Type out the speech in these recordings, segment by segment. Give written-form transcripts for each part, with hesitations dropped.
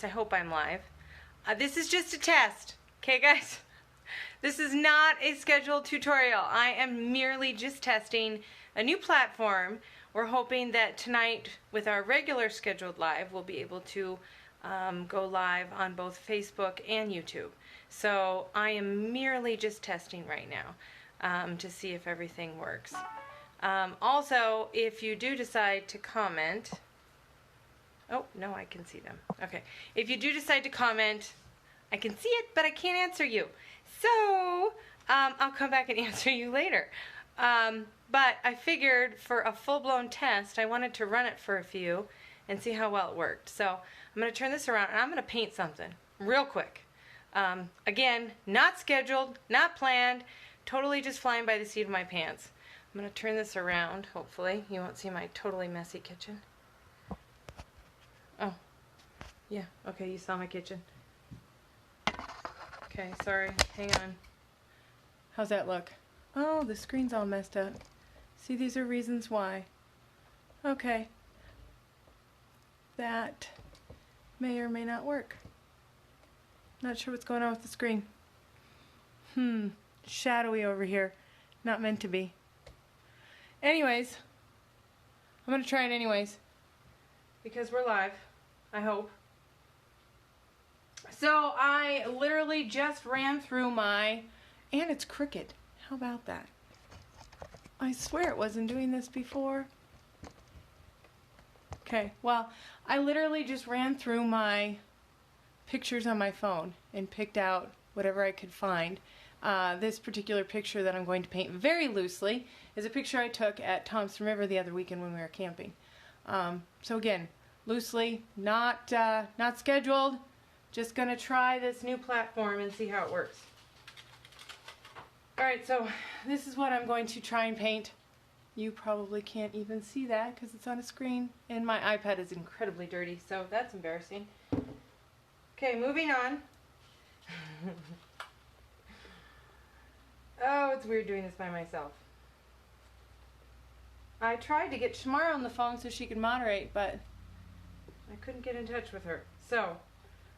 I hope I'm live. This is just a test, okay guys? This is not a scheduled tutorial. I am merely just testing a new platform. We're hoping that tonight with our regular scheduled live, we'll be able to go live on both Facebook and YouTube. So I am merely just testing right now to see if everything works. Also, if you do decide to comment, oh, no, I can see them. Okay. If you do decide to comment, I can see it, but I can't answer you. So, I'll come back and answer you later. But I figured for a full-blown test, I wanted to run it for a few and see how well it worked. So, I'm going to turn this around and I'm going to paint something real quick. Again, not scheduled, not planned, totally just flying by the seat of my pants. I'm going to turn this around, hopefully. You won't see my totally messy kitchen. Oh, yeah, okay, you saw my kitchen. Okay, sorry, hang on. How's that look? Oh, the screen's all messed up. See, these are reasons why. Okay. That may or may not work. Not sure what's going on with the screen. Shadowy over here. Not meant to be. Anyways, I'm going to try it anyways. Because we're live. I hope. So I literally just ran through my, and it's crooked. How about that? I swear it wasn't doing this before. Okay, well, I literally just ran through my pictures on my phone and picked out whatever I could find. This particular picture that I'm going to paint very loosely is a picture I took at Thompson River the other weekend when we were camping. So again, loosely, not scheduled, just gonna try this new platform and see how it works. Alright, so this is what I'm going to try and paint. You probably can't even see that because it's on a screen and my iPad is incredibly dirty, so that's embarrassing. Okay, moving on. Oh, it's weird doing this by myself. I tried to get Shamara on the phone so she could moderate, but I couldn't get in touch with her. So,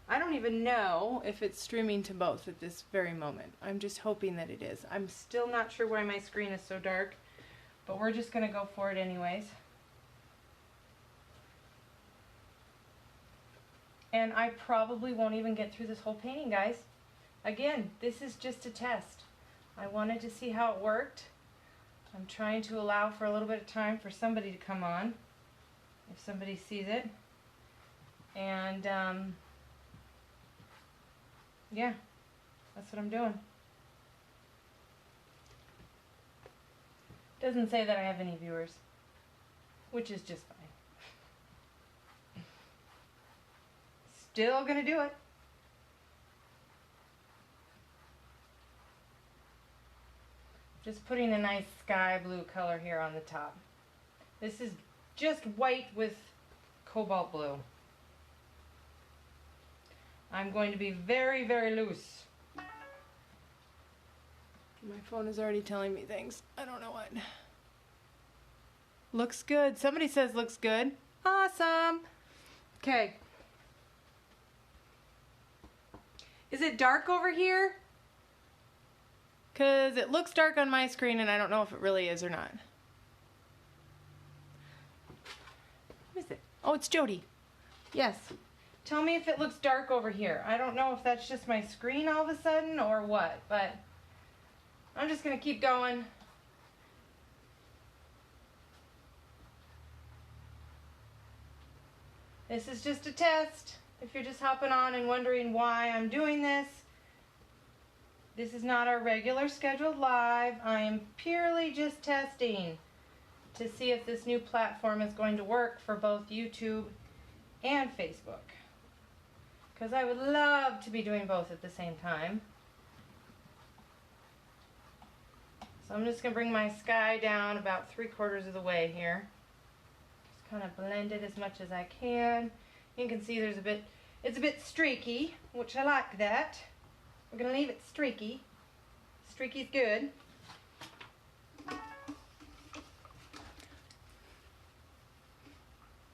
I don't even know if it's streaming to both at this very moment. I'm just hoping that it is. I'm still not sure why my screen is so dark, but we're just going to go for it anyways. And I probably won't even get through this whole painting, guys. Again, this is just a test. I wanted to see how it worked. I'm trying to allow for a little bit of time for somebody to come on, if somebody sees it. And, yeah, that's what I'm doing. Doesn't say that I have any viewers, which is just fine. Still gonna do it. Just putting a nice sky blue color here on the top. This is just white with cobalt blue. I'm going to be very, very loose. My phone is already telling me things. I don't know what. Looks good. Somebody says looks good. Awesome. Okay. Is it dark over here? Because it looks dark on my screen and I don't know if it really is or not. Who is it? Oh, it's Jody. Yes. Tell me if it looks dark over here. I don't know if that's just my screen all of a sudden or what, but I'm just going to keep going. This is just a test. If you're just hopping on and wondering why I'm doing this, this is not our regular scheduled live. I am purely just testing to see if this new platform is going to work for both YouTube and Facebook. Because I would love to be doing both at the same time. So I'm just going to bring my sky down about 3/4 of the way here. Just kind of blend it as much as I can. You can see there's it's a bit streaky, which I like that. We're going to leave it streaky. Streaky's good.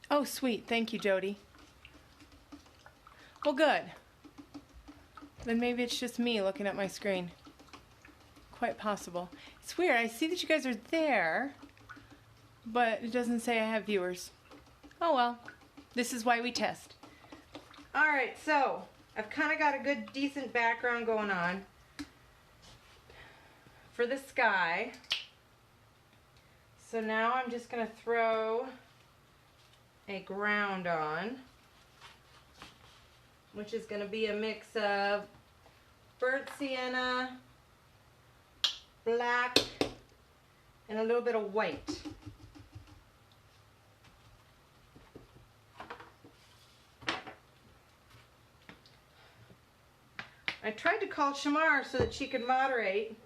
Oh, sweet. Thank you, Jody. Well, good. Then maybe it's just me looking at my screen. Quite possible. It's weird. I see that you guys are there, but it doesn't say I have viewers. Oh well. This is why we test. Alright, so I've kind of got a good, decent background going on for the sky. So now I'm just going to throw a ground on, which is going to be a mix of burnt sienna, black, and a little bit of white. I tried to call Shamar so that she could moderate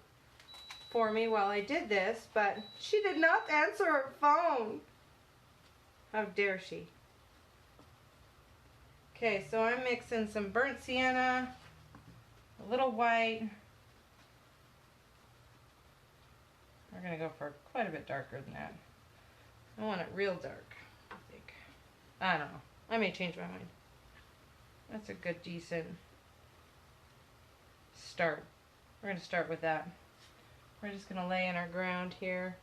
for me while I did this, but she did not answer her phone. How dare she? Okay, so I'm mixing some burnt sienna, a little white. We're going to go for quite a bit darker than that. I want it real dark, I think. I don't know. I may change my mind. That's a good, decent start. We're going to start with that. We're just going to lay in our ground here.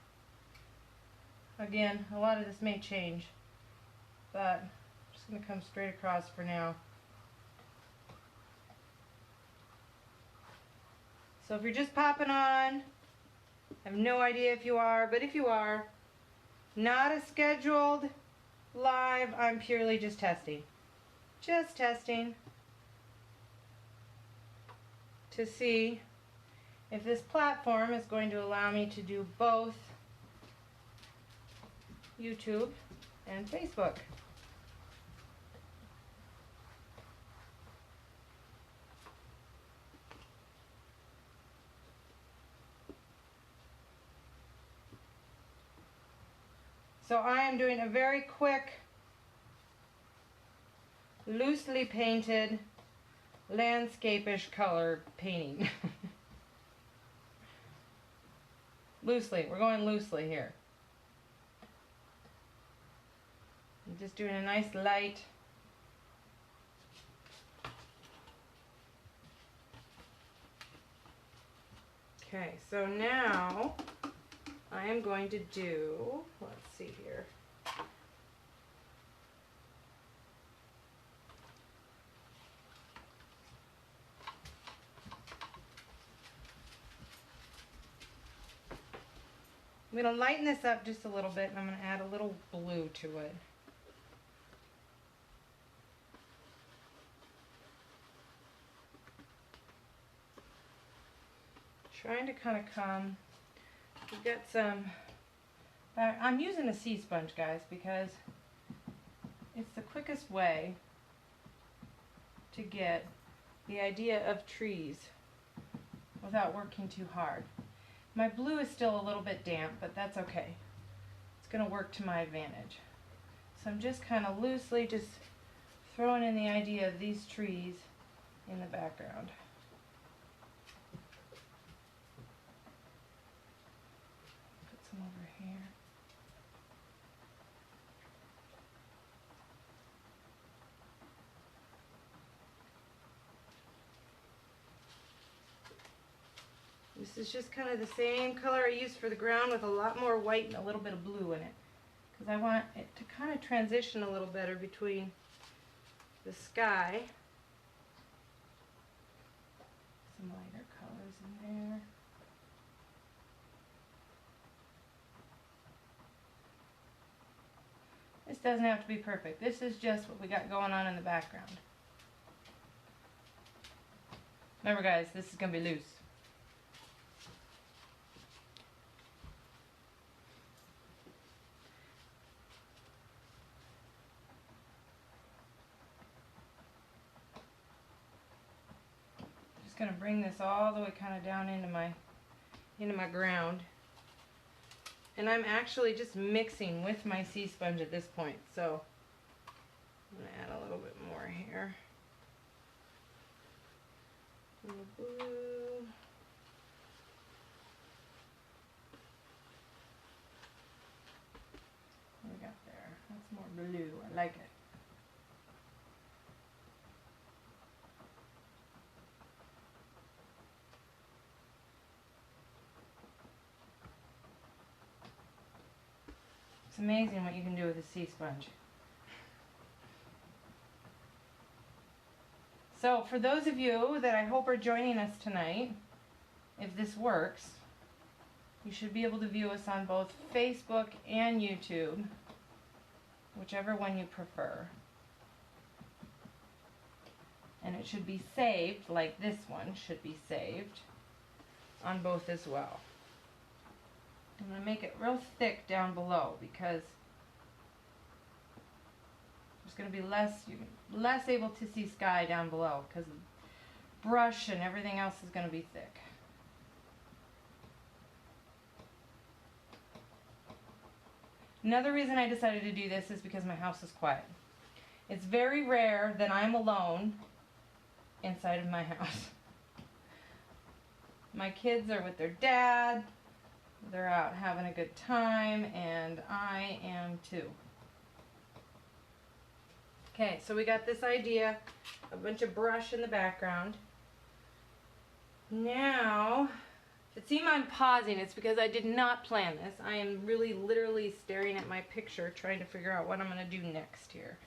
Again, a lot of this may change, but I'm just going to come straight across for now. So if you're just popping on, I have no idea if you are, but if you are, not a scheduled live, I'm purely just testing. Just testing to see if this platform is going to allow me to do both YouTube and Facebook. So I am doing a very quick, loosely painted, landscape-ish color painting. Loosely, we're going loosely here. I'm just doing a nice light. Okay, so now I am going to do, let's see here. I'm going to lighten this up just a little bit, and I'm going to add a little blue to it. Trying to kind of come, we've got some, I'm using a sea sponge, guys, because it's the quickest way to get the idea of trees without working too hard. My blue is still a little bit damp, but that's okay. It's going to work to my advantage. So I'm just kind of loosely just throwing in the idea of these trees in the background. Put some over here. This is just kind of the same color I used for the ground with a lot more white and a little bit of blue in it. Because I want it to kind of transition a little better between the sky. Some lighter colors in there. This doesn't have to be perfect. This is just what we got going on in the background. Remember, guys, this is going to be loose. Going to bring this all the way kind of down into my ground, and I'm actually just mixing with my sea sponge at this point, so I'm going to add a little bit more here. A little blue. What we got there? That's more blue. I like it. It's amazing what you can do with a sea sponge. So for those of you that I hope are joining us tonight, if this works, you should be able to view us on both Facebook and YouTube, whichever one you prefer. And it should be saved, like this one should be saved, on both as well. I'm going to make it real thick down below because there's going to be less able to see sky down below because the brush and everything else is going to be thick. Another reason I decided to do this is because my house is quiet. It's very rare that I'm alone inside of my house. My kids are with their dad, they're out having a good time, and I am too. Okay, so we got this idea, a bunch of brush in the background. Now, if it seems I'm pausing, it's because I did not plan this. I am really literally staring at my picture trying to figure out what I'm going to do next here.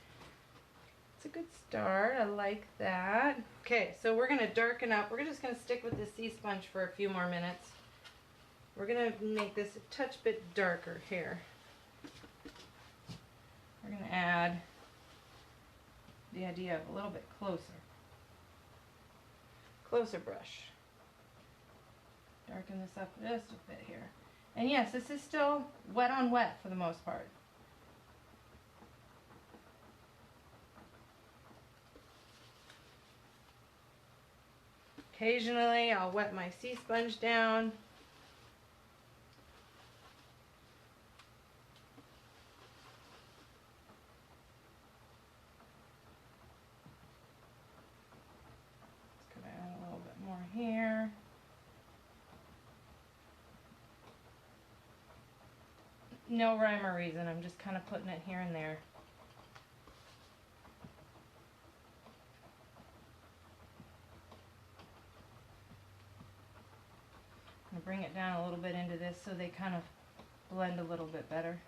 It's a good start. I like that. Okay, so we're going to darken up. We're just going to stick with the sea sponge for a few more minutes. We're going to make this a touch bit darker here. We're going to add the idea of a little bit closer brush. Darken this up just a bit here. And yes, this is still wet on wet for the most part. Occasionally I'll wet my sea sponge down. Just gonna add a little bit more here. No rhyme or reason, I'm just kind of putting it here and there. I'm going to bring it down a little bit into this so they kind of blend a little bit better.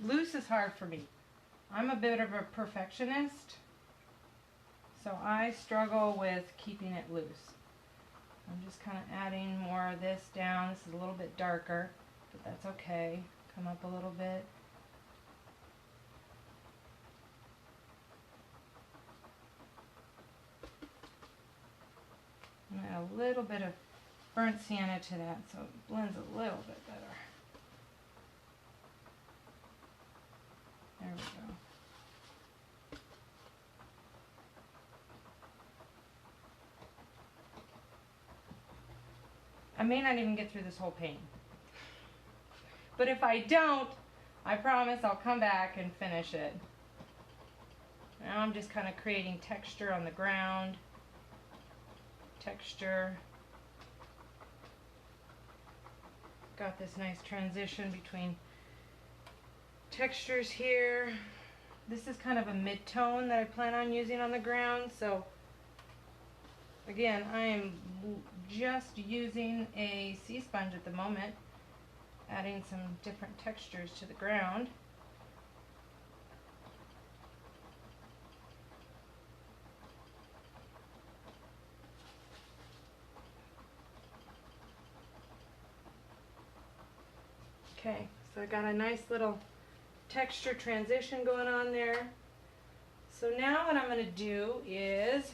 Loose is hard for me. I'm a bit of a perfectionist, so I struggle with keeping it loose. I'm just kind of adding more of this down. This is a little bit darker, but that's okay. Come up a little bit. And add a little bit of burnt sienna to that so it blends a little bit better. There we go. I may not even get through this whole painting. But if I don't, I promise I'll come back and finish it. Now I'm just kind of creating texture on the ground. Texture. Got this nice transition between textures here. This is kind of a mid-tone that I plan on using on the ground, so again, I am just using a sea sponge at the moment, adding some different textures to the ground. Okay, so I got a nice little texture transition going on there. So now what I'm going to do is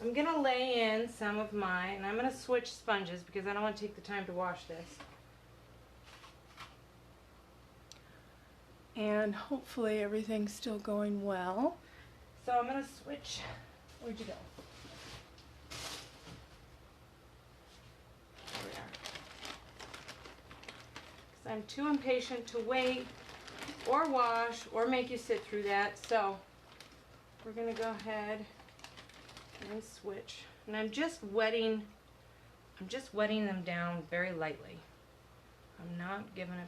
I'm going to lay in some of mine, and I'm going to switch sponges because I don't want to take the time to wash this. And hopefully everything's still going well. So I'm going to switch. Where'd you go? There we are. Because I'm too impatient to wait or wash or make you sit through that. So we're going to go ahead and switch. And I'm just wetting them down very lightly. I'm not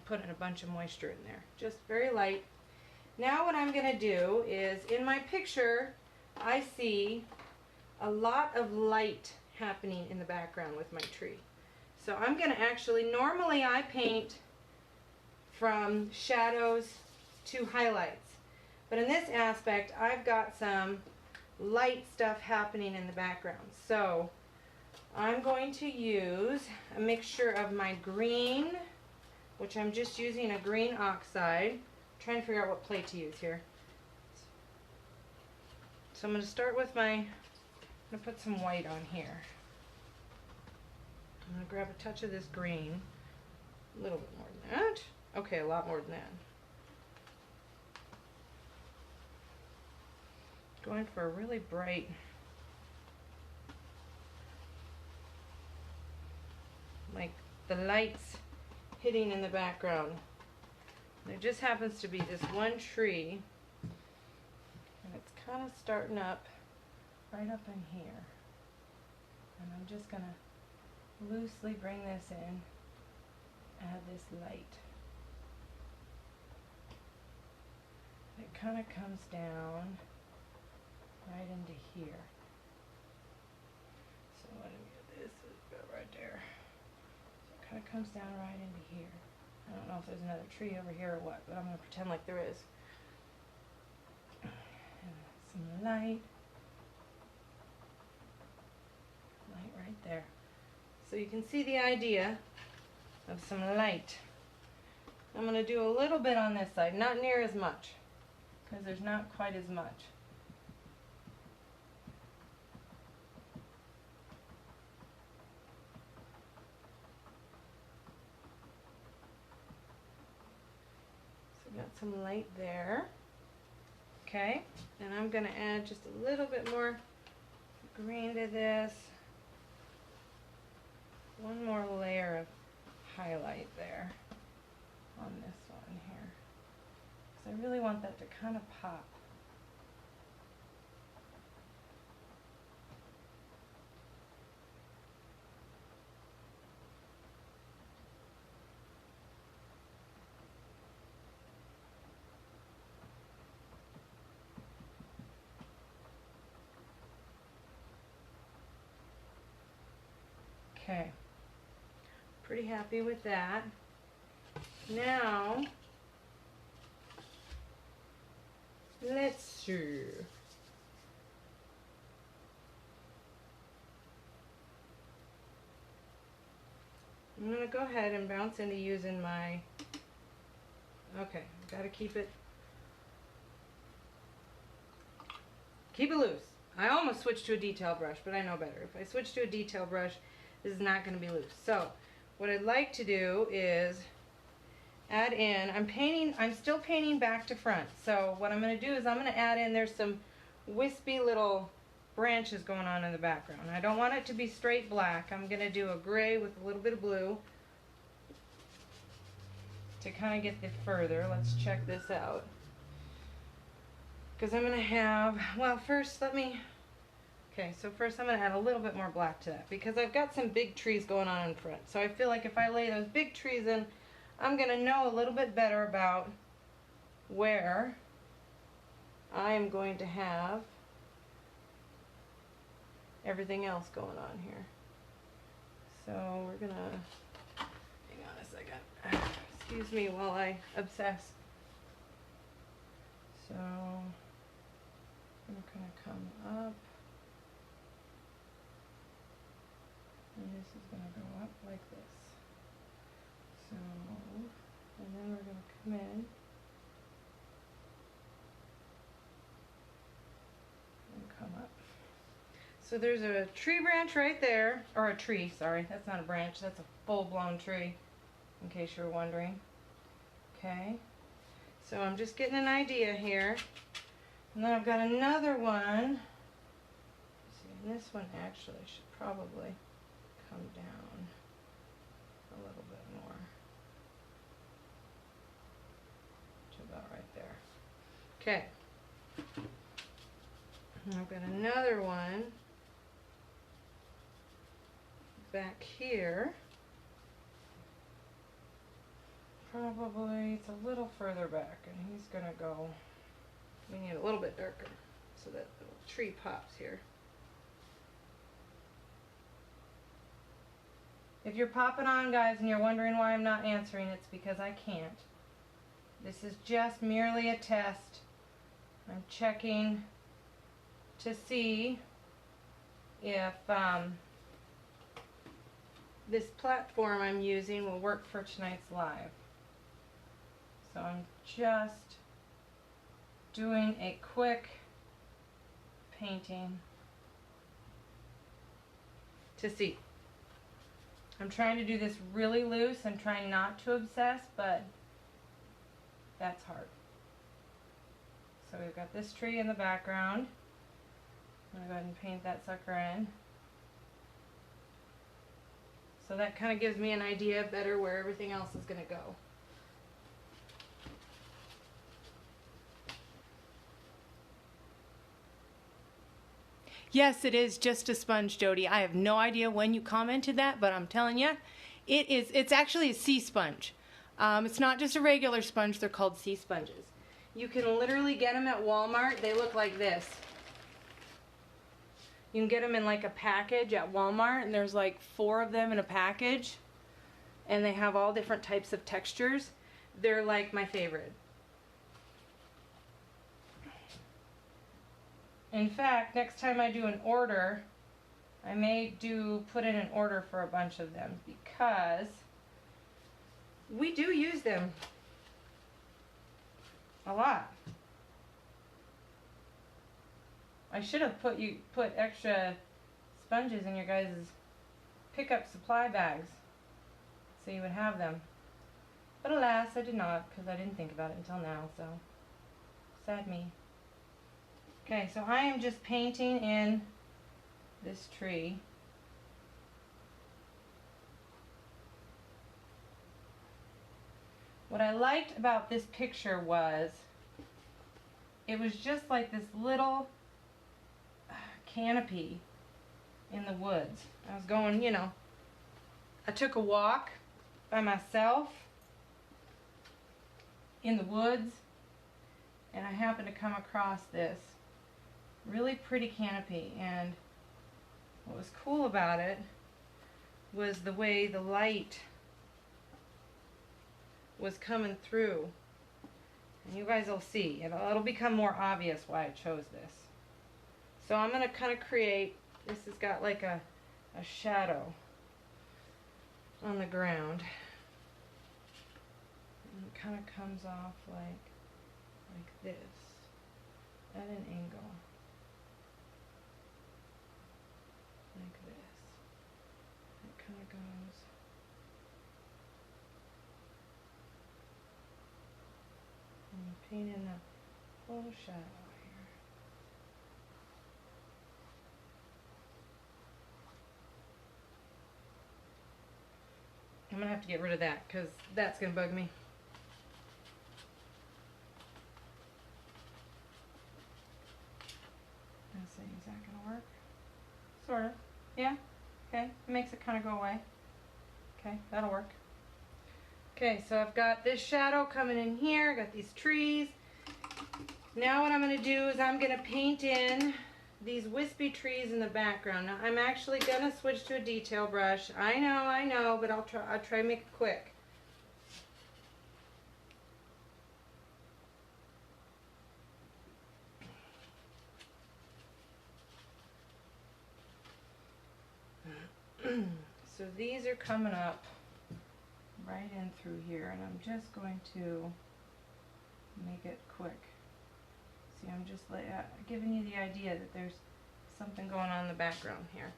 putting a bunch of moisture in there, just very light. Now what I'm going to do is, in my picture, I see a lot of light happening in the background with my tree. So I'm going to actually, normally I paint from shadows to highlights. But in this aspect, I've got some light stuff happening in the background. So I'm going to use a mixture of my green, which I'm just using a green oxide. I'm trying to figure out what plate to use here. So I'm going to start with I'm going to put some white on here. I'm going to grab a touch of this green. A little bit more than that. Okay, a lot more than that. Going for a really bright, like the lights hitting in the background. There just happens to be this one tree, and it's kind of starting up right up in here. And I'm just going to loosely bring this in, add this light. It kind of comes down right into here. So what do we get? This is about right there. So it kind of comes down right into here. I don't know if there's another tree over here or what, but I'm going to pretend like there is. And some light. Light right there. So you can see the idea of some light. I'm going to do a little bit on this side, not near as much, because there's not quite as much. So got some light there. Okay, and I'm going to add just a little bit more green to this. One more layer of highlight there on this one here, because I really want that to kind of pop. Okay, pretty happy with that. Now, let's see. I'm going to go ahead and bounce into using my, okay, got to keep it loose. I almost switched to a detail brush, but I know better. If I switch to a detail brush, this is not going to be loose. So what I'd like to do is add in, I'm still painting back to front. So what I'm going to do is I'm going to add in, there's some wispy little branches going on in the background. I don't want it to be straight black. I'm going to do a gray with a little bit of blue to kind of get it further. Let's check this out. Because I'm going to have, well, first okay, so first I'm going to add a little bit more black to that, because I've got some big trees going on in front. So I feel like if I lay those big trees in, I'm going to know a little bit better about where I am going to have everything else going on here. So we're going to, hang on a second, excuse me while I obsess. So I'm going to come up, and this is going to go up like this. So, and then we're going to come in and come up. So there's a tree branch right there, or a tree, sorry, that's not a branch, that's a full-blown tree, in case you were wondering. Okay, so I'm just getting an idea here. And then I've got another one. Let's see, and this one actually should probably come down a little bit more to about right there. Okay, and I've got another one back here. Probably it's a little further back, and he's gonna go. We need a little bit darker so that the tree pops here. If you're popping on, guys, and you're wondering why I'm not answering, it's because I can't. This is just merely a test. I'm checking to see if this platform I'm using will work for tonight's live. So I'm just doing a quick painting to see. I'm trying to do this really loose and trying not to obsess, but that's hard. So we've got this tree in the background. I'm going to go ahead and paint that sucker in. So that kind of gives me an idea better where everything else is going to go. Yes, it is just a sponge, Jody. I have no idea when you commented that, but I'm telling you, it's actually a sea sponge. It's not just a regular sponge, they're called sea sponges. You can literally get them at Walmart. They look like this. You can get them in like a package at Walmart, and there's like 4 of them in a package, and they have all different types of textures. They're like my favorite. In fact, next time I do an order, I may put in an order for a bunch of them, because we do use them a lot. I should have put extra sponges in your guys' pickup supply bags so you would have them. But alas, I did not, because I didn't think about it until now, so sad me. Okay, so I am just painting in this tree. What I liked about this picture was it was just like this little canopy in the woods. I was going, you know, I took a walk by myself in the woods, and I happened to come across this really pretty canopy, and what was cool about it was the way the light was coming through, and you guys will see. It'll become more obvious why I chose this. So I'm going to kind of create, this has got like a shadow on the ground, and it kind of comes off like this at an angle. Like this. It kind of goes. And paint in the whole shadow here. I'm going to have to get rid of that because that's going to bug me. Let's see, is that going to work? Sort of. Yeah? Okay. It makes it kind of go away. Okay, that'll work. Okay, so I've got this shadow coming in here. I got these trees. Now what I'm going to do is I'm going to paint in these wispy trees in the background. Now I'm actually going to switch to a detail brush. I know, but I'll try to make it quick. So these are coming up right in through here, and I'm just going to make it quick. See, I'm just giving you the idea that there's something going on in the background here.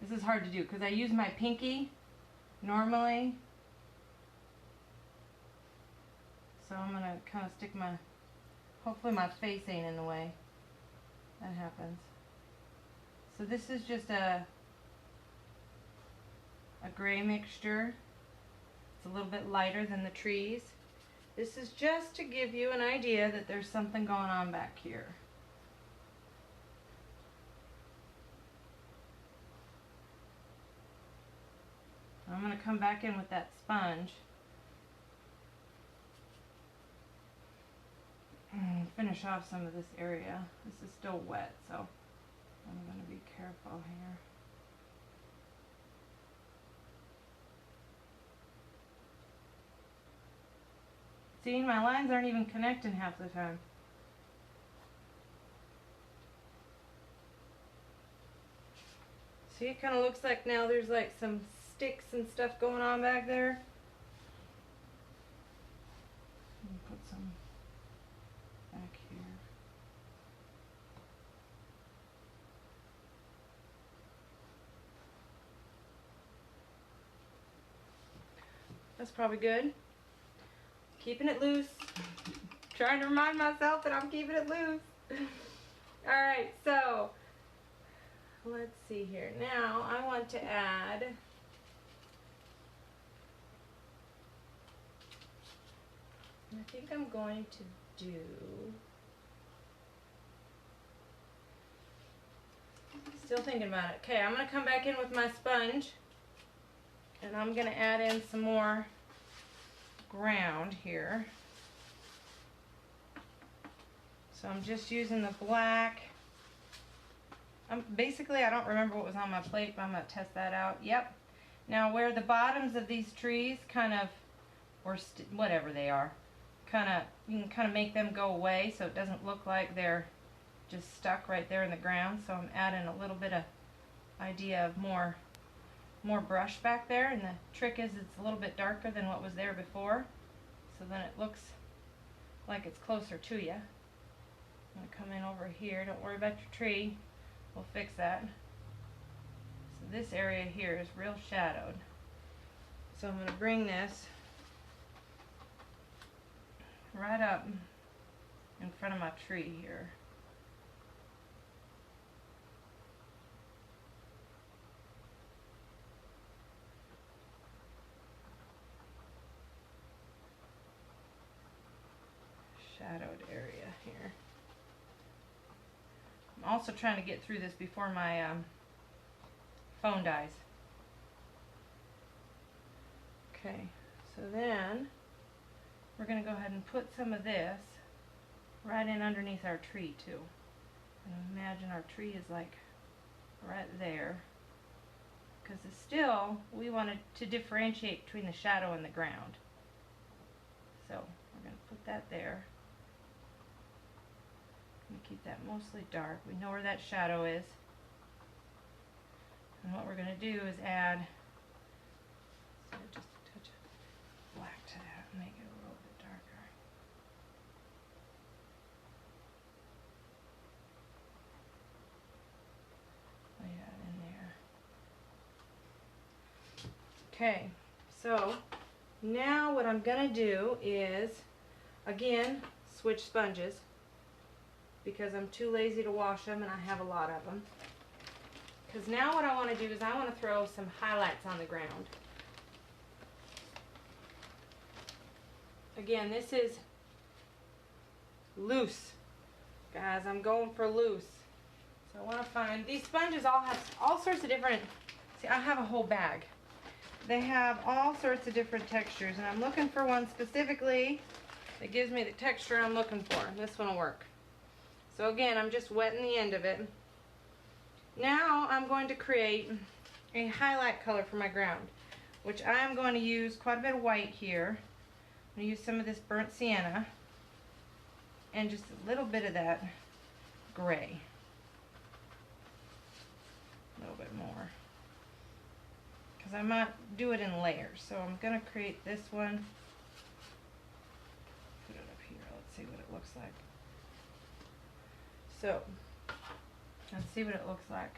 This is hard to do because I use my pinky normally. So I'm going to kind of stick hopefully my face ain't in the way. That happens. So this is just a gray mixture. It's a little bit lighter than the trees. This is just to give you an idea that there's something going on back here. I'm going to come back in with that sponge and finish off some of this area. This is still wet, so I'm going to be careful here. See, my lines aren't even connecting half the time. See, it kind of looks like now there's like some sticks and stuff going on back there. Put some back here. That's probably good. Keeping it loose. Trying to remind myself that I'm keeping it loose. Alright, so let's see here. Now I want to add I think I'm going to do still thinking about it. Okay, I'm going to come back in with my sponge and I'm going to add in some more ground here. So I'm just using the black. Basically, I don't remember what was on my plate, but I'm going to test that out. Yep. Now where the bottoms of these trees kind of, or whatever they are, you can kind of make them go away so it doesn't look like they're just stuck right there in the ground. So I'm adding a little bit of idea of more brush back there, and the trick is it's a little bit darker than what was there before, so then it looks like it's closer to you. I'm going to come in over here. Don't worry about your tree. We'll fix that. So this area here is real shadowed. So I'm going to bring this right up in front of my tree here. Shadowed area here. I'm also trying to get through this before my phone dies. Okay, so then we're going to go ahead and put some of this right in underneath our tree too. And imagine our tree is like right there, because it's still, we wanted to differentiate between the shadow and the ground. So we're going to put that there. Keep that mostly dark. We know where that shadow is. And what we're going to do is add just a touch of black to that and make it a little bit darker. Lay that in there. Okay, so now what I'm going to do is, again, switch sponges, because I'm too lazy to wash them and I have a lot of them. Because now what I want to do is I want to throw some highlights on the ground. Again, this is loose. Guys, I'm going for loose. So I want to find, these sponges all have all sorts of different, see, I have a whole bag. They have all sorts of different textures, and I'm looking for one specifically that gives me the texture I'm looking for. This one will work. So again, I'm just wetting the end of it. Now I'm going to create a highlight color for my ground, which I am going to use quite a bit of white here. I'm going to use some of this burnt sienna and just a little bit of that gray. A little bit more. Because I might do it in layers. So I'm going to create this one. Put it up here. Let's see what it looks like. So, let's see what it looks like.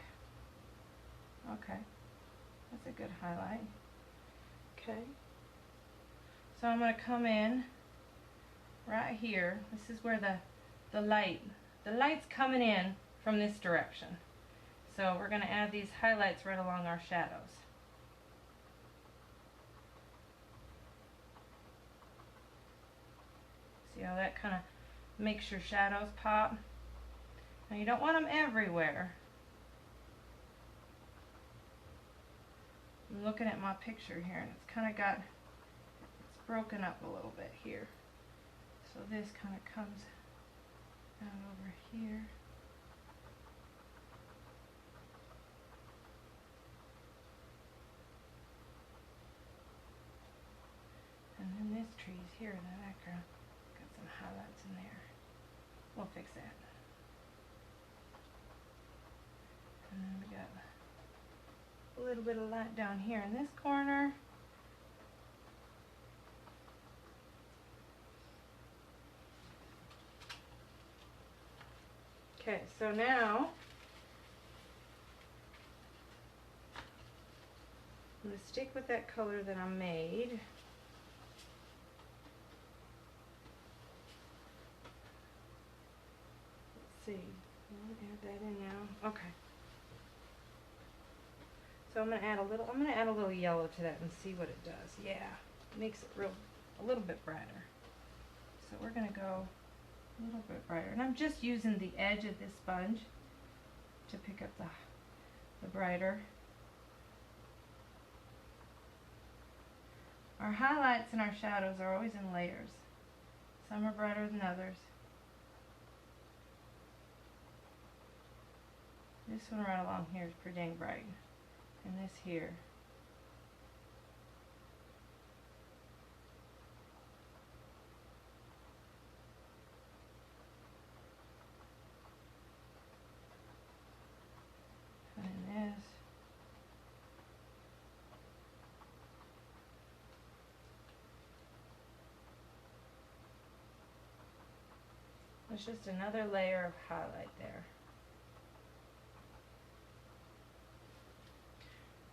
Okay, that's a good highlight. Okay, so I'm going to come in right here. This is where the light's coming in from this direction. So we're going to add these highlights right along our shadows. See how that kind of makes your shadows pop? Now you don't want them everywhere. I'm looking at my picture here, and it's kind of got, it's broken up a little bit here. So this kind of comes out over here. And then this tree's here in the background. Got some highlights in there. We'll fix that. And then we got a little bit of light down here in this corner. Okay, so now I'm going to stick with that color that I made. Let's see. I'll add that in now. Okay. So I'm going to add a little yellow to that and see what it does. Yeah, it makes it a little bit brighter. So we're going to go a little bit brighter. And I'm just using the edge of this sponge to pick up the brighter. Our highlights and our shadows are always in layers. Some are brighter than others. This one right along here is pretty dang bright. And this here. And this. It's just another layer of highlight there.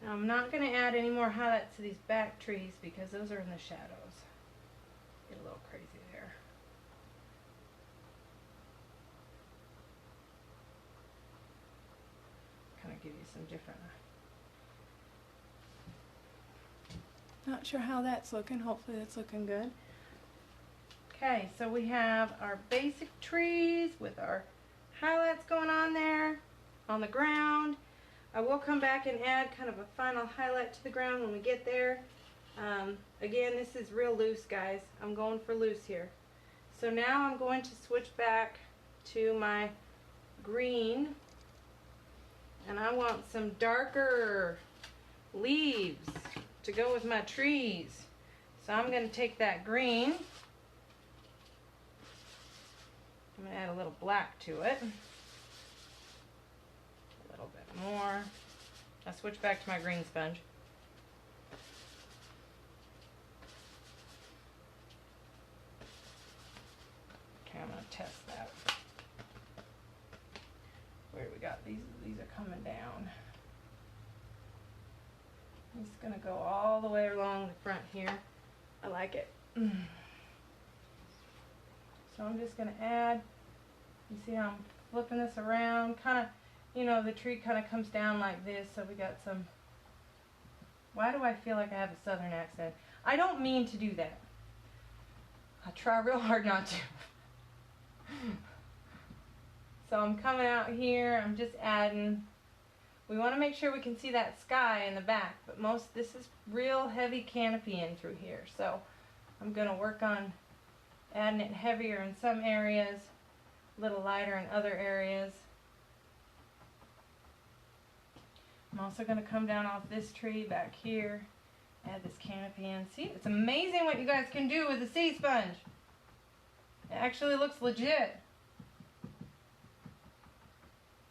Now I'm not going to add any more highlights to these back trees because those are in the shadows. Get a little crazy there. Kind of give you some different. Not sure how that's looking. Hopefully that's looking good. Okay, so we have our basic trees with our highlights going on there on the ground. I will come back and add kind of a final highlight to the ground when we get there. Again, this is real loose, guys. I'm going for loose here. So now I'm going to switch back to my green, and I want some darker leaves to go with my trees. So I'm going to take that green. I'm going to add a little black to it. A little bit more. I'll switch back to my green sponge. Okay, I'm going to test that. Where we got these are coming down. I'm just going to go all the way along the front here. I like it. So I'm just going to add, you see how I'm flipping this around, kind of, you know, the tree kind of comes down like this, so we got some, why do I feel like I have a southern accent? I don't mean to do that. I try real hard not to. So I'm coming out here, I'm just adding, we want to make sure we can see that sky in the back, but this is real heavy canopy in through here, so I'm going to work on adding it heavier in some areas, a little lighter in other areas. I'm also going to come down off this tree back here, add this canopy in. See, it's amazing what you guys can do with a sea sponge. It actually looks legit.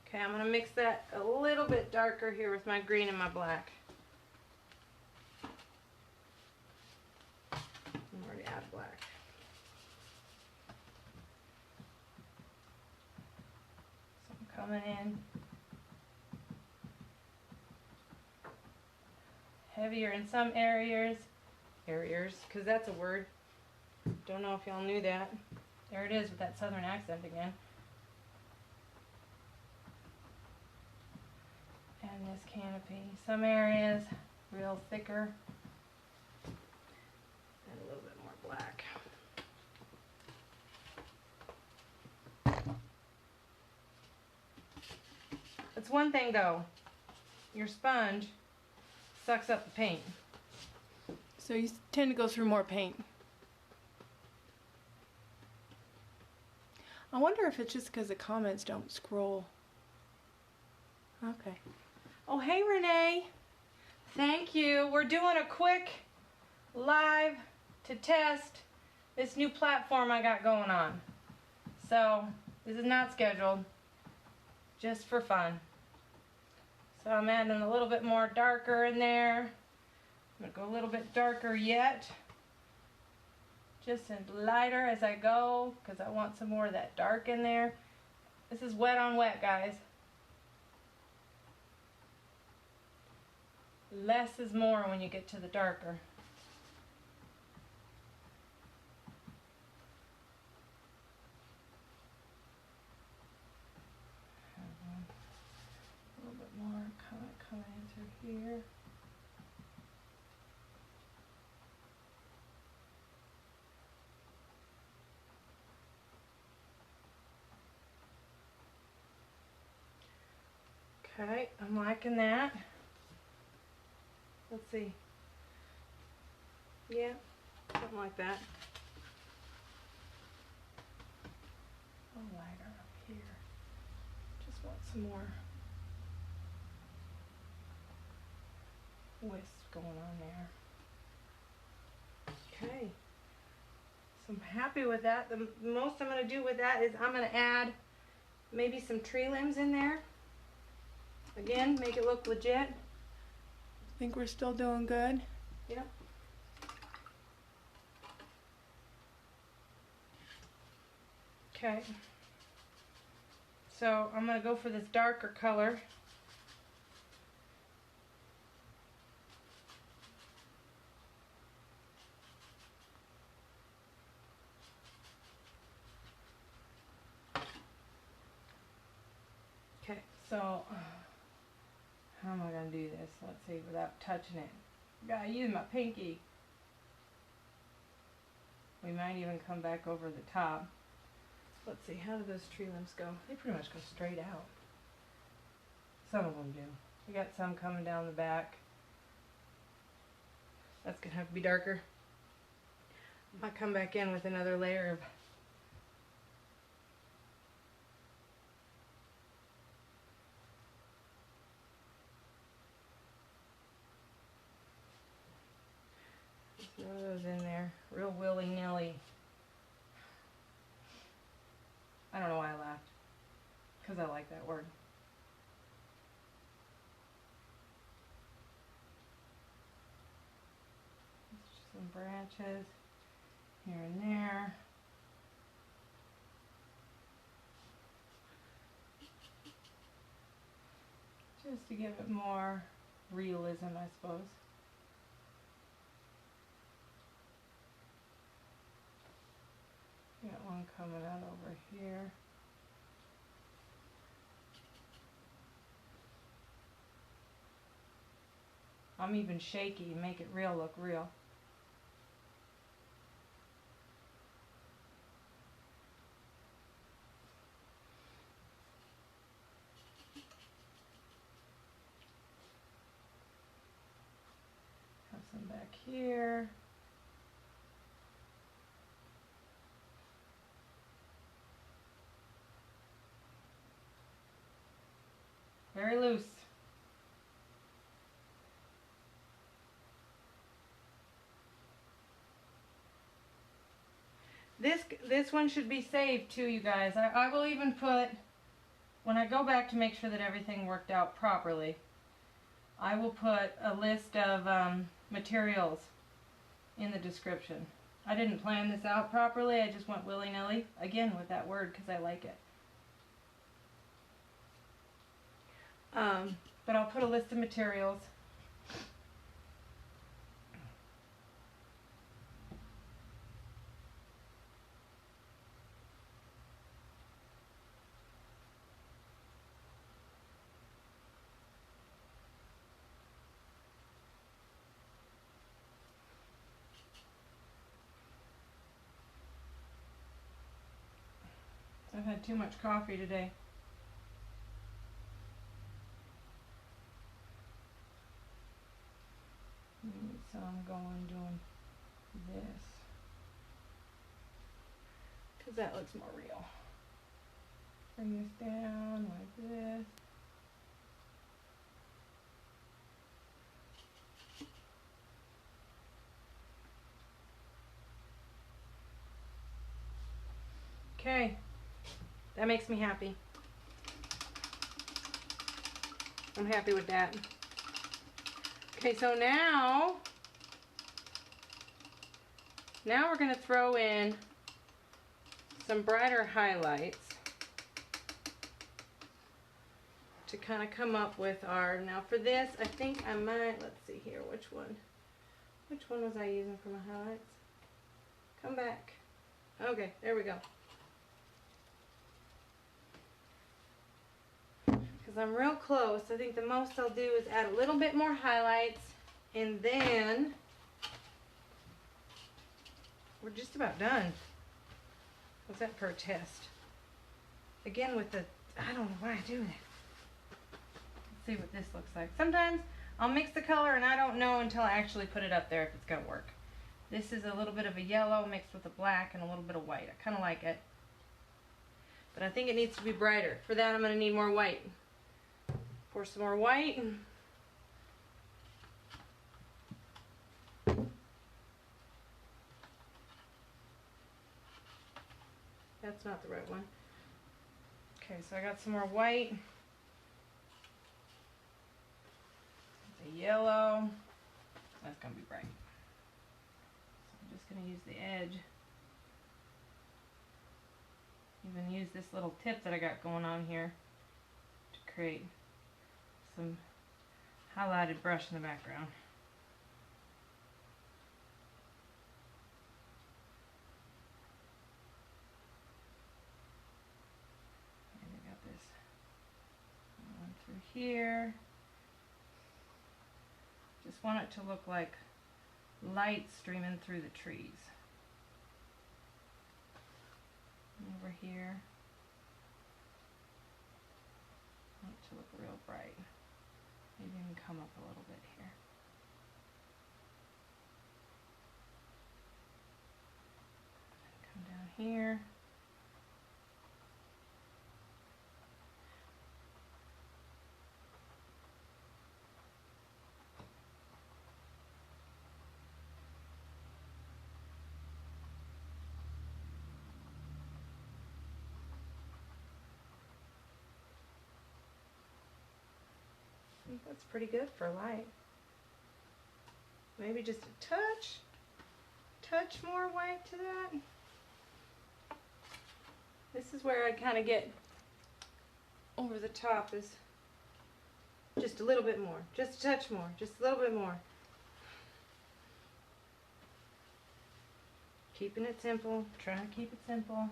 Okay, I'm going to mix that a little bit darker here with my green and my black. I'm already out of black. Coming in heavier in some areas, because that's a word. Don't know if y'all knew that. There it is with that southern accent again. And this canopy, some areas real thicker, and a little bit more black. It's one thing though, your sponge sucks up the paint. So you tend to go through more paint. I wonder if it's just because the comments don't scroll. Okay. Oh, hey, Renee. Thank you. We're doing a quick live to test this new platform I got going on. So, this is not scheduled, just for fun. So I'm adding a little bit more darker in there. I'm going to go a little bit darker yet. Just lighter as I go, because I want some more of that dark in there. This is wet on wet, guys. Less is more when you get to the darker. A little bit more kind of coming in through here. Okay, I'm liking that. Let's see. Yeah, something like that. A little lighter up here. Just want some more wisp going on there. Okay. So I'm happy with that. The most I'm going to do with that is I'm going to add maybe some tree limbs in there. Again, make it look legit. Think we're still doing good? Yep. Okay. So I'm going to go for this darker color. Okay, so how am I going to do this? Let's see, without touching it. Gotta use my pinky. We might even come back over the top. Let's see, how do those tree limbs go? They pretty much go straight out. Some of them do. We got some coming down the back. That's going to have to be darker. I might come back in with another layer of throw those in there, real willy-nilly. I don't know why I laughed, because I like that word. Some branches here and there. Just to give it more realism, I suppose. Got one coming out over here. I'm even shaky, make it real look real. Have some back here. Very loose. This one should be saved too, you guys. I will even put, when I go back to make sure that everything worked out properly, I will put a list of materials in the description. I didn't plan this out properly, I just went willy-nilly, again with that word because I like it. But I'll put a list of materials. I've had too much coffee today. I'm going doing this, because that looks more real. Bring this down like this. Okay, that makes me happy. I'm happy with that. Okay, so now we're going to throw in some brighter highlights to kind of come up with our, now for this, I think I might, let's see here, which one was I using for my highlights? Come back. Okay, there we go. Because I'm real close, I think the most I'll do is add a little bit more highlights, and then we're just about done. What's that for a test? Again with the, I don't know why I do that. Let's see what this looks like. Sometimes I'll mix the color and I don't know until I actually put it up there if it's going to work. This is a little bit of a yellow mixed with a black and a little bit of white. I kind of like it. But I think it needs to be brighter. For that I'm going to need more white. Pour some more white. That's not the right one. Okay, so I got some more white. The yellow. That's going to be bright. So I'm just going to use the edge. Even use this little tip that I got going on here to create some highlighted brush in the background. And I got this one through here. Just want it to look like light streaming through the trees. And over here, I want it to look real bright. Maybe even come up a little bit here. Come down here. I think that's pretty good for light. Maybe just a touch more white to that. This is where I kind of get over the top, is just a little bit more, just a touch more, just a little bit more. Keeping it simple, trying to keep it simple.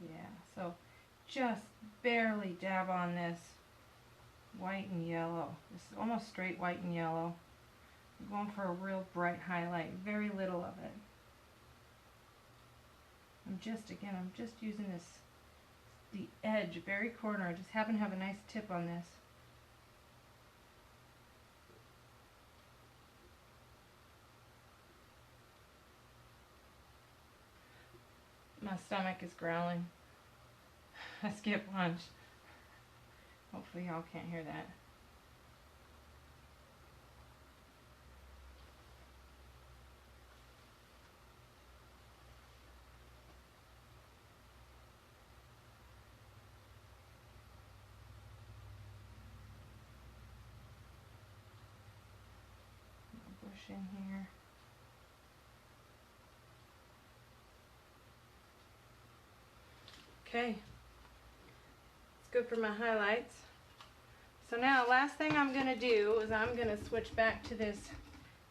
Yeah, so just barely dab on this white and yellow. This is almost straight white and yellow. I'm going for a real bright highlight, very little of it. I'm just using this, the edge, very corner. I just happen to have a nice tip on this. My stomach is growling. I skipped lunch. Hopefully y'all can't hear that. Bush in here. Okay, it's good for my highlights. So now, last thing I'm going to do is I'm going to switch back to this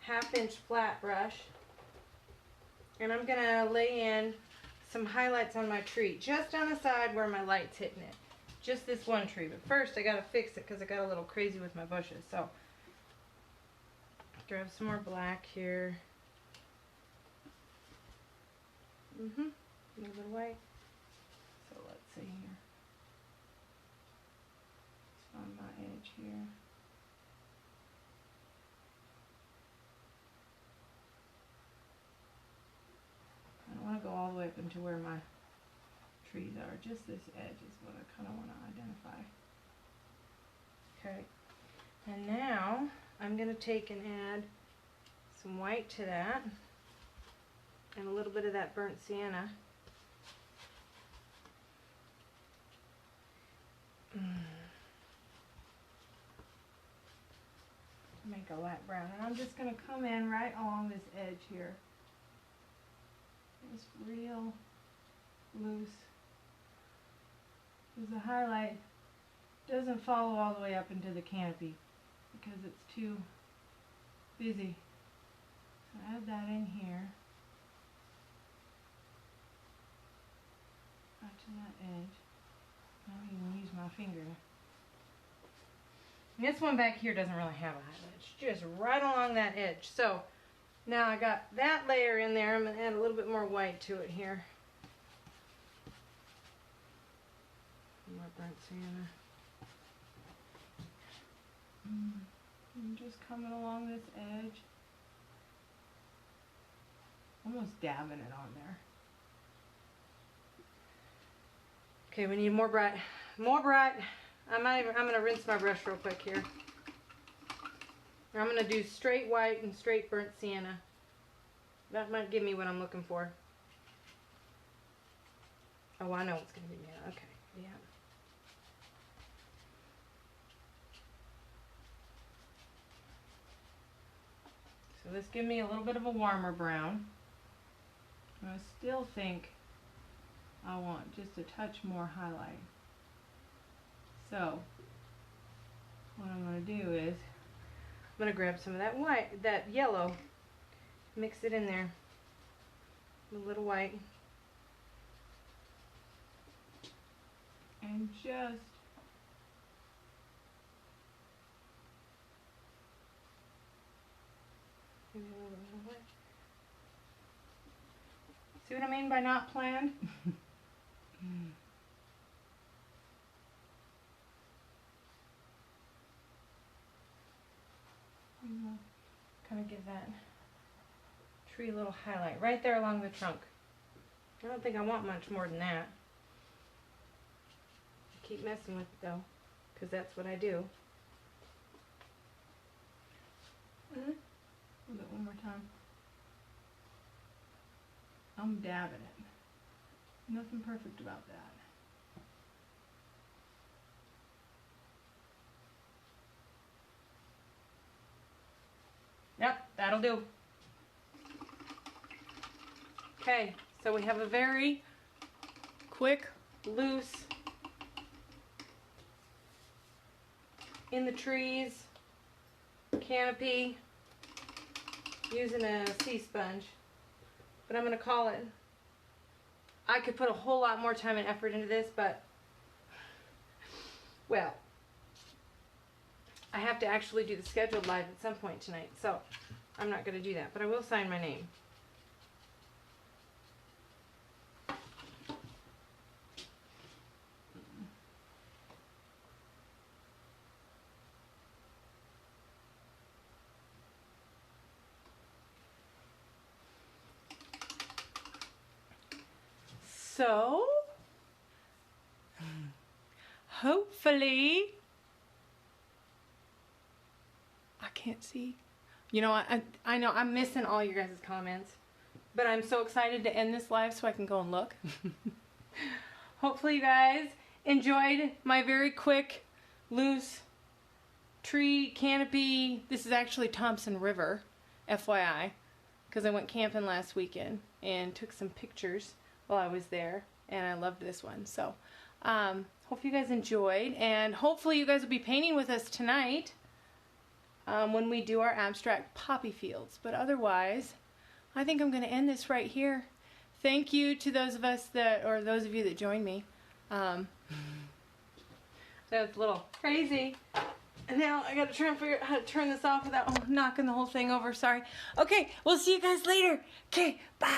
1/2 inch flat brush, and I'm going to lay in some highlights on my tree, just on the side where my light's hitting it. Just this one tree, but first I got to fix it because I got a little crazy with my bushes. So, grab some more black here. A little bit of white. So let's see here. Just on my edge here. all the way up into where my trees are. Just this edge is what I kind of want to identify. Okay, and now I'm going to take and add some white to that and a little bit of that burnt sienna. Make a light brown, and I'm just going to come in right along this edge here. It's real loose, because the highlight doesn't follow all the way up into the canopy because it's too busy. So add that in here, right to that edge. I don't even use my finger. This one back here doesn't really have a highlight. It's just right along that edge. So now I got that layer in there. I'm going to add a little bit more white to it here. More burnt sienna. I'm just coming along this edge. Almost dabbing it on there. Okay, we need more bright. More bright. I'm going to rinse my brush real quick here. I'm going to do straight white and straight burnt sienna. That might give me what I'm looking for. Oh, I know it's going to be now. Okay, yeah. So this gives me a little bit of a warmer brown. I still think I want just a touch more highlight. So what I'm going to do is I'm going to grab some of that white, that yellow, mix it in there, a little white, and just maybe a little bit of white. See what I mean by not planned? Kind of give that tree a little highlight right there along the trunk. I don't think I want much more than that. Keep messing with it though, because that's what I do. A little bit one more time. I'm dabbing it. Nothing perfect about that. Yep, that'll do. Okay, so we have a very quick, loose, in the trees, canopy, using a sea sponge. But I'm going to call it. I could put a whole lot more time and effort into this, but, well, I have to actually do the scheduled live at some point tonight, so I'm not going to do that, but I will sign my name. So, hopefully, I can't see. You know, I know I'm missing all your guys' comments, but I'm so excited to end this live so I can go and look. Hopefully you guys enjoyed my very quick, loose tree canopy. This is actually Thompson River, FYI, because I went camping last weekend and took some pictures while I was there, and I loved this one. So, hope you guys enjoyed, and hopefully you guys will be painting with us tonight when we do our abstract poppy fields. But otherwise, I think I'm going to end this right here. Thank you to those of us that, or those of you that joined me. That was a little crazy. And now I got to try and figure out how to turn this off without knocking the whole thing over. Sorry. Okay, we'll see you guys later. Okay, bye.